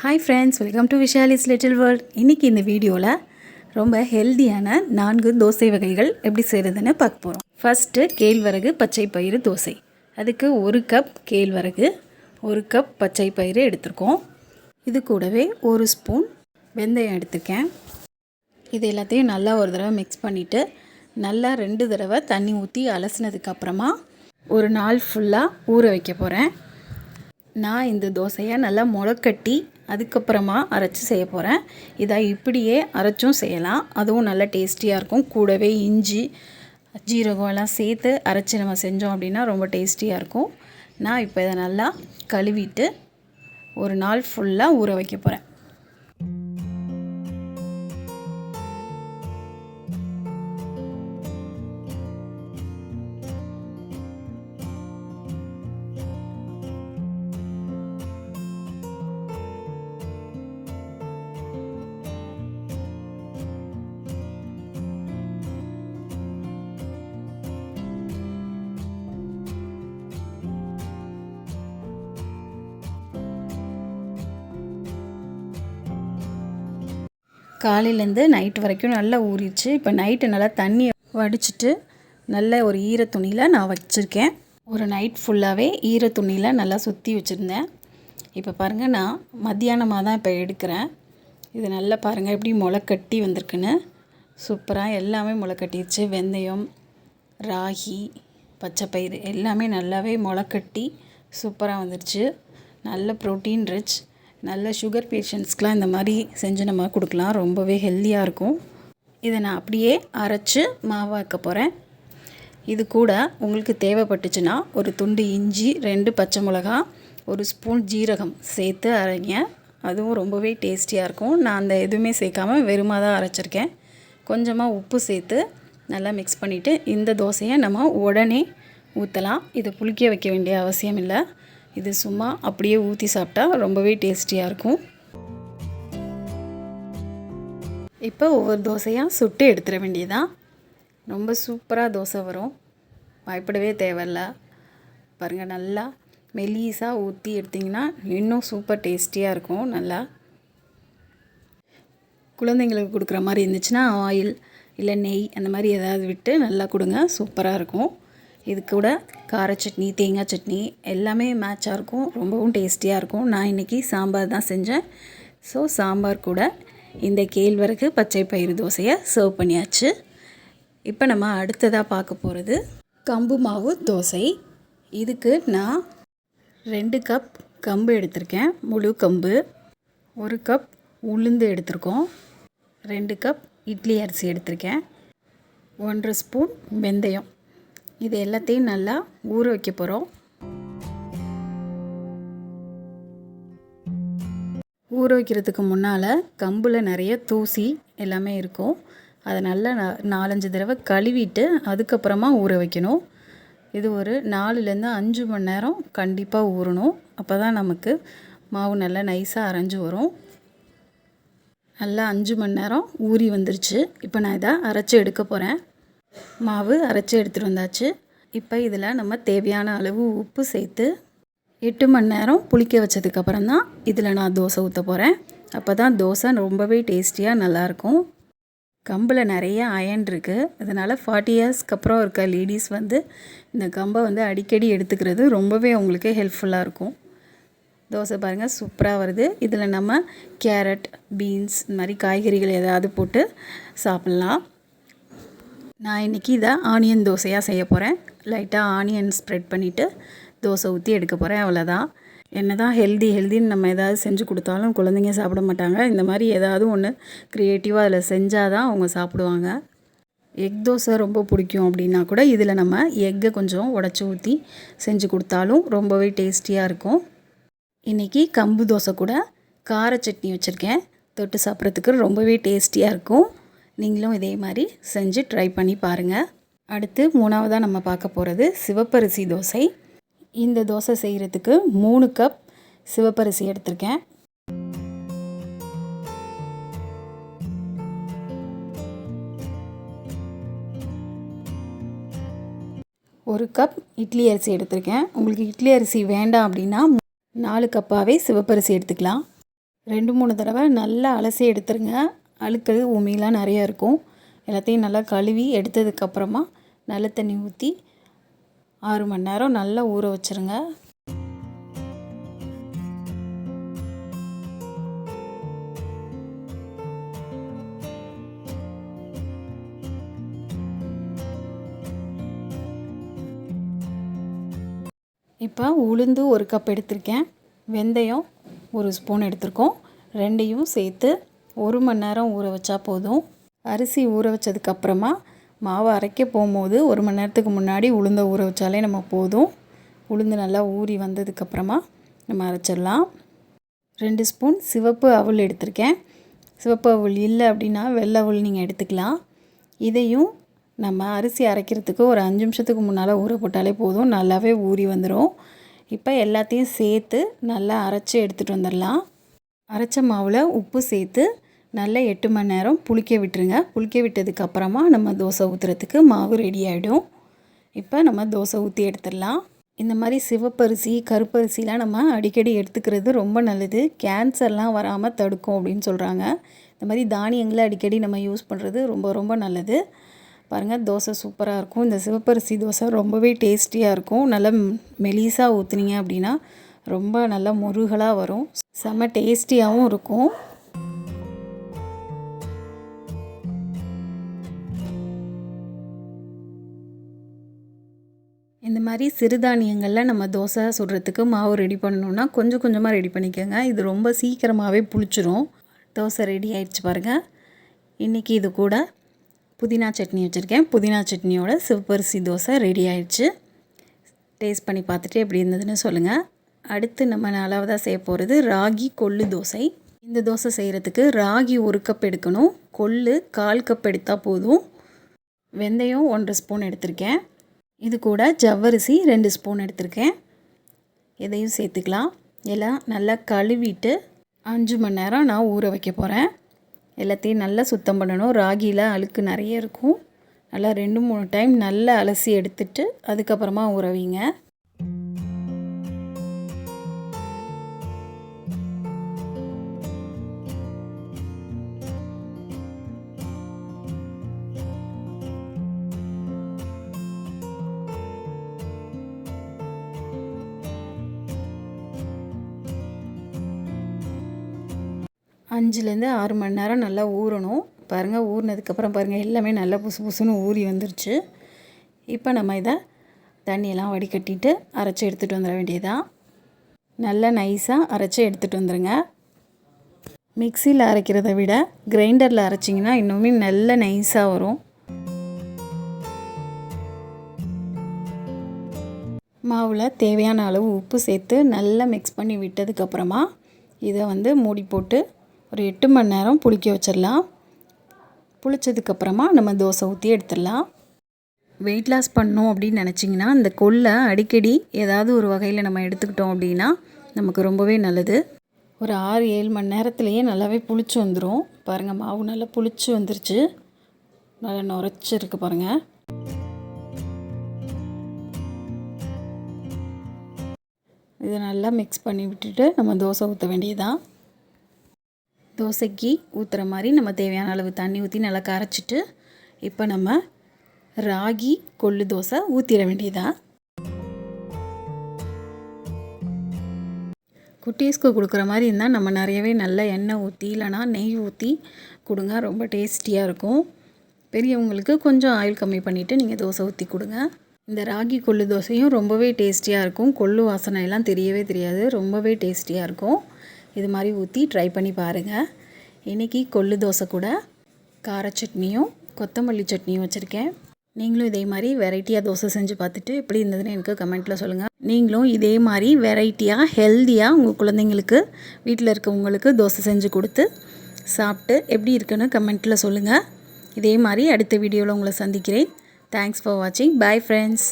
Hi friends, welcome to Vishali's little world. இன்றைக்கி இந்த வீடியோவில் ரொம்ப ஹெல்தியான 4 தோசை வகைகள் எப்படி செய்கிறதுன்னு பார்க்க போகிறோம். ஃபஸ்ட்டு கேழ்வரகு பச்சை பயிறு தோசை. அதுக்கு 1 கப் கேழ்வரகு, 1 கப் பச்சை பயிறு எடுத்துருக்கோம். இது கூடவே 1 ஸ்பூன் வெந்தயம் எடுத்துருக்கேன். இது எல்லாத்தையும் நல்லா ஒரு தடவை மிக்ஸ் பண்ணிவிட்டு நல்லா 2 தடவை தண்ணி ஊற்றி அலசினதுக்கப்புறமா ஒரு நாள் ஃபுல்லாக ஊற வைக்க போகிறேன். நான் இந்த தோசையை நல்லா முளைக்கட்டி அதுக்கப்புறமா அரைச்சி செய்ய போகிறேன். இதை இப்படியே அரைச்சும் செய்யலாம், அதுவும் நல்லா டேஸ்டியாக இருக்கும். கூடவே இஞ்சி ஜீரகம் எல்லாம் சேர்த்து அரைச்சி நம்ம செஞ்சோம் அப்படின்னா ரொம்ப டேஸ்டியாக இருக்கும். நான் இப்போ இதை நல்லா கழுவிட்டு ஒரு நாள் ஃபுல்லாக ஊற வைக்க போகிறேன். காலையிலேருந்து நைட்டு வரைக்கும் நல்லா ஊறிடுச்சு. இப்போ நைட்டு நல்லா தண்ணி வடிச்சிட்டு நல்ல ஒரு ஈர துணியில் நான் வச்சுருக்கேன். ஒரு நைட் ஃபுல்லாகவே ஈர துணியில் நல்லா சுற்றி வச்சுருந்தேன். இப்போ பாருங்கள், நான் மத்தியானமாக தான் இப்போ எடுக்கிறேன். இது நல்லா பாருங்கள் எப்படி முளைக்கட்டி வந்திருக்குன்னு. சூப்பராக எல்லாமே முளைக்கட்டிடுச்சு. வெந்தயம், ராகி, பச்சைப்பயிறு எல்லாமே நல்லாவே முளைக்கட்டி சூப்பராக வந்துடுச்சு. நல்ல ப்ரோட்டீன் ரிச், நல்ல சுகர் பேஷண்ட்ஸ்க்கெலாம் இந்த மாதிரி செஞ்சு நம்ம கொடுக்கலாம். ரொம்பவே ஹெல்த்தியாக இருக்கும். இதை நான் அப்படியே அரைச்சி மாவாக்க போகிறேன். இது கூட உங்களுக்கு தேவைப்பட்டுச்சுன்னா ஒரு துண்டு இஞ்சி, 2 பச்சை மிளகா, 1 ஸ்பூன் ஜீரகம் சேர்த்து அரைங்க. அதுவும் ரொம்பவே டேஸ்டியாக இருக்கும். நான் அந்த எதுவுமே சேர்க்காமல் வெறுமாக தான் அரைச்சிருக்கேன். கொஞ்சமாக உப்பு சேர்த்து நல்லா மிக்ஸ் பண்ணிவிட்டு இந்த தோசையை நம்ம உடனே ஊற்றலாம். இதை புளிக்க வைக்க வேண்டிய அவசியம் இல்லை. இது சும்மா அப்படியே ஊற்றி சாப்பிட்டா ரொம்பவே டேஸ்டியாக இருக்கும். இப்போ ஒவ்வொரு தோசையாக சுட்டு எடுத்துட வேண்டியதான். ரொம்ப சூப்பராக தோசை வரும், பயப்படவே தேவையில்ல. பாருங்கள், நல்லா மெல்லிஸாக ஊற்றி எடுத்திங்கன்னா இன்னும் சூப்பர் டேஸ்டியாக இருக்கும். நல்லா குழந்தைங்களுக்கு கொடுக்குற மாதிரி இருந்துச்சுன்னா ஆயில் இல்லை நெய் அந்த மாதிரி ஏதாவது விட்டு நல்லா கொடுங்க, சூப்பராக இருக்கும். இது கூட கார சட்னி, தேங்காய் சட்னி எல்லாமே மேட்சாக இருக்கும், ரொம்பவும் டேஸ்டியாக இருக்கும். நான் இன்றைக்கி சாம்பார் தான் செஞ்சேன். ஸோ சாம்பார் கூட இந்த கேழ்வரகு பச்சை பயிறு தோசையை சர்வ் பண்ணியாச்சு. இப்போ நம்ம அடுத்ததாக பார்க்க போகிறது கம்பு மாவு தோசை. இதுக்கு நான் 2 கப் கம்பு எடுத்திருக்கேன், முழு கம்பு. 1 கப் உளுந்து எடுத்திருக்கோம். 2 கப் இட்லி அரிசி எடுத்திருக்கேன். 1 ஸ்பூன் வெந்தயம். இது எல்லாத்தையும் நல்லா ஊற வைக்க போகிறோம். ஊற வைக்கிறதுக்கு முன்னால் கம்பில் நிறைய தூசி எல்லாமே இருக்கும். அதை நல்லா 4-5 தடவை கழுவிட்டு அதுக்கப்புறமா ஊற வைக்கணும். இது ஒரு 4லேருந்து 5 மணி நேரம் கண்டிப்பாக ஊறணும். அப்போ தான் நமக்கு மாவு நல்லா நைஸாக அரைஞ்சி வரும். நல்லா 5 மணி நேரம் ஊறி வந்துருச்சு. இப்போ நான் இதை அரைச்சி எடுக்க போகிறேன். மாவு அரைச்சி எடுத்துகிட்டு வந்தாச்சு. இப்போ இதில் நம்ம தேவையான அளவு உப்பு சேர்த்து 8 மணி நேரம் புளிக்க வச்சதுக்கப்புறம் தான் இதில் நான் தோசை ஊற்ற போகிறேன். அப்போ தான் தோசை ரொம்பவே டேஸ்டியாக நல்லாயிருக்கும். கம்பில் நிறைய அயன் இருக்குது. அதனால் 40 இயர்ஸ்க்கு அப்புறம் இருக்க லேடிஸ் இந்த கம்பை அடிக்கடி எடுத்துக்கிறது ரொம்பவே அவங்களுக்கு ஹெல்ப்ஃபுல்லாக இருக்கும். தோசை பாருங்கள் சூப்பராக வருது. இதில் நம்ம கேரட், பீன்ஸ் இந்த மாதிரி காய்கறிகள் ஏதாவது போட்டு சாப்பிட்லாம். நான் இன்றைக்கி இதை ஆனியன் தோசையாக செய்ய போகிறேன். லைட்டாக ஆனியன் ஸ்ப்ரெட் பண்ணிவிட்டு தோசை ஊற்றி எடுக்க போகிறேன், அவ்வளோதான். என்ன தான் ஹெல்தின்னு நம்ம ஏதாவது செஞ்சு கொடுத்தாலும் குழந்தைங்க சாப்பிட மாட்டாங்க. இந்த மாதிரி ஏதாவது ஒன்று க்ரியேட்டிவாக அதில் செஞ்சால் தான் அவங்க சாப்பிடுவாங்க. எக் தோசை ரொம்ப பிடிக்கும் அப்படின்னா கூட இதில் நம்ம எக்கை கொஞ்சம் உடச்சி ஊற்றி செஞ்சு கொடுத்தாலும் ரொம்பவே டேஸ்டியாக இருக்கும். இன்றைக்கி கம்பு தோசை கூட கார சட்னி வச்சுருக்கேன். தொட்டு சாப்பிட்றதுக்கு ரொம்பவே டேஸ்டியாக இருக்கும். நீங்களும் இதே மாதிரி செஞ்சு ட்ரை பண்ணி பாருங்கள். அடுத்து 3வதாக நம்ம பார்க்க போகிறது சிவப்பரிசி தோசை. இந்த தோசை செய்கிறதுக்கு 3 கப் சிவப்பரிசி எடுத்திருக்கேன். 1 கப் இட்லி அரிசி எடுத்திருக்கேன். உங்களுக்கு இட்லி அரிசி வேண்டாம் அப்படின்னா 4 கப்பாகவே சிவப்பரிசி எடுத்துக்கலாம். 2-3 தடவை நல்லா அலசி எடுத்துருங்க. அழுக்கு உமிலாம் நிறையா இருக்கும். எல்லாத்தையும் நல்லா கழுவி எடுத்ததுக்கப்புறமா நல்ல தண்ணி ஊற்றி 6 மணி நேரம் நல்லா ஊற வச்சுருங்க. இப்போ உளுந்து 1 கப் எடுத்திருக்கேன். வெந்தயம் 1 ஸ்பூன் எடுத்திருக்கோம். 2யும் சேர்த்து 1 மணி நேரம் ஊற வச்சா போதும். அரிசி ஊற வச்சதுக்கப்புறமா மாவு அரைக்க போகும்போது 1 மணி நேரத்துக்கு முன்னாடி உளுந்தை ஊற வச்சாலே நம்ம போதும். உளுந்து நல்லா ஊறி வந்ததுக்கப்புறமா நம்ம அரைச்சிடலாம். 2 ஸ்பூன் சிவப்பு அவல் எடுத்திருக்கேன். சிவப்பு அவல் இல்லை அப்படின்னா வெள்ளை அவல் நீங்கள் எடுத்துக்கலாம். இதையும் நம்ம அரிசி அரைக்கிறதுக்கு ஒரு 5 நிமிஷத்துக்கு முன்னால் ஊற போட்டாலே போதும், நல்லாவே ஊறி வந்துடும். இப்போ எல்லாத்தையும் சேர்த்து நல்லா அரைச்சி எடுத்துகிட்டு வந்துடலாம். அரைச்ச மாவில் உப்பு சேர்த்து நல்லா 8 மணி நேரம் புளிக்க விட்டுருங்க. புளிக்க விட்டதுக்கப்புறமா நம்ம தோசை ஊற்றுறதுக்கு மாவு ரெடி ஆகிடும். இப்போ நம்ம தோசை ஊற்றி எடுத்துடலாம். இந்த மாதிரி சிவப்பரிசி கருப்பரிசிலாம் நம்ம அடிக்கடி எடுத்துக்கிறது ரொம்ப நல்லது. கேன்சர்லாம் வராமல் தடுக்கும் அப்படின்னு சொல்கிறாங்க. இந்த மாதிரி தானியங்களை அடிக்கடி நம்ம யூஸ் பண்ணுறது ரொம்ப ரொம்ப நல்லது. பாருங்கள், தோசை சூப்பராக இருக்கும். இந்த சிவப்பரிசி தோசை ரொம்பவே டேஸ்டியாக இருக்கும். நல்லா மெலிசாக ஊற்றுனீங்க அப்படின்னா ரொம்ப நல்லா முருகலாக வரும். செம்ம டேஸ்டியாகவும் இருக்கும். இந்த மாதிரி சிறுதானியங்களில் நம்ம தோசை சுடுறதுக்கு மாவு ரெடி பண்ணணுன்னா கொஞ்சம் கொஞ்சமாக ரெடி பண்ணிக்கோங்க. இது ரொம்ப சீக்கிரமாகவே புளிச்சிரும். தோசை ரெடி ஆயிடுச்சு பாருங்கள். இன்றைக்கி இது கூட புதினா சட்னி வச்சுருக்கேன். புதினா சட்னியோட சிவப்பரிசி தோசை ரெடி ஆயிடுச்சு. டேஸ்ட் பண்ணி பார்த்துட்டு எப்படி இருந்ததுன்னு சொல்லுங்கள். அடுத்து நம்ம 4வதாக செய்ய போகிறது ராகி கொள்ளு தோசை. இந்த தோசை செய்கிறதுக்கு ராகி 1 கப் எடுக்கணும். கொள்ளு 1/4 கப் எடுத்தால் போதும். வெந்தயம் 1 ஸ்பூன் எடுத்திருக்கேன். இது கூட ஜவ்வரிசி 2 ஸ்பூன் எடுத்திருக்கேன். இதையும் சேர்த்துக்கலாம். எல்லாம் நல்லா கழுவிட்டு 5 மணி நேரம் நான் ஊற வைக்க போகிறேன். எல்லாத்தையும் நல்லா சுத்தம் பண்ணணும். ராகியில் அழுக்கு நிறைய இருக்கும். நல்லா 2-3 டைம் நல்லா அலசி எடுத்துட்டு அதுக்கப்புறமா ஊற வைங்க. அஞ்சுலேருந்து 6 மணி நேரம் நல்லா ஊறணும். பாருங்கள், ஊறினதுக்கப்புறம் பாருங்கள் எல்லாமே நல்லா புசு புசுன்னு ஊறி வந்துருச்சு. இப்போ நம்ம இதை தண்ணியெல்லாம் வடிகட்டிட்டு அரைச்சி எடுத்துகிட்டு வந்துட வேண்டியதான். நல்லா நைஸாக அரைச்சி எடுத்துகிட்டு வந்துடுங்க. மிக்சியில் அரைக்கிறத விட கிரைண்டரில் அரைச்சிங்கன்னா இன்னுமே நல்ல நைஸாக வரும். மாவில் தேவையான அளவு உப்பு சேர்த்து நல்லா மிக்ஸ் பண்ணி விட்டதுக்கப்புறமா இதை மூடி போட்டு ஒரு 8 மணி நேரம் புளிக்க வச்சிடலாம். புளிச்சதுக்கப்புறமா நம்ம தோசை ஊற்றி எடுத்துடலாம். வெயிட் லாஸ் பண்ணணும் அப்படின்னு நினச்சிங்கன்னா இந்த கொள்ளை அடிக்கடி ஏதாவது ஒரு வகையில் நம்ம எடுத்துக்கிட்டோம் அப்படின்னா நமக்கு ரொம்பவே நல்லது. ஒரு 6-7 மணி நேரத்துலேயே நல்லாவே புளிச்சு வந்துடும். பாருங்கள், மாவு நல்லா புளிச்சு வந்துருச்சு. நல்லா நுரைச்சிருக்கு பாருங்கள். இதை நல்லா மிக்ஸ் பண்ணி விட்டுட்டு நம்ம தோசை ஊற்ற வேண்டியதான். தோசைக்கு ஊற்றுற மாதிரி நம்ம தேவையான அளவு தண்ணி ஊற்றி நல்லா கரைச்சிட்டு இப்போ நம்ம ராகி கொள்ளு தோசை ஊற்றிட வேண்டியதான். குட்டீஸ்க்கு கொடுக்குற மாதிரி இருந்தால் நம்ம நிறையவே நல்ல எண்ணெய் ஊற்றி இல்லைனா நெய் ஊற்றி கொடுங்க. ரொம்ப டேஸ்டியாக இருக்கும். பெரியவங்களுக்கு கொஞ்சம் ஆயில் கம்மி பண்ணிவிட்டு நீங்கள் தோசை ஊற்றி கொடுங்க. இந்த ராகி கொள்ளு தோசையும் ரொம்பவே டேஸ்டியாக இருக்கும். கொள்ளு வாசனை எல்லாம் தெரியவே தெரியாது. ரொம்பவே டேஸ்டியாக இருக்கும். இது மாதிரி ஊற்றி ட்ரை பண்ணி பாருங்கள். இன்றைக்கி கொள்ளு தோசை கூட கார சட்னியும் கொத்தமல்லி சட்னியும் வச்சுருக்கேன். நீங்களும் இதே மாதிரி வெரைட்டியாக தோசை செஞ்சு பார்த்துட்டு எப்படி இருந்ததுன்னு எனக்கு கமெண்ட்டில் சொல்லுங்கள். நீங்களும் இதே மாதிரி வெரைட்டியாக ஹெல்த்தியாக உங்கள் குழந்தைங்களுக்கு வீட்டில் இருக்கவங்களுக்கு தோசை செஞ்சு கொடுத்து சாப்பிட்டு எப்படி இருக்குன்னு கமெண்ட்டில் சொல்லுங்கள். இதே மாதிரி அடுத்த வீடியோவில் உங்களை சந்திக்கிறேன். தேங்க்ஸ் ஃபார் வாட்சிங். Bye friends.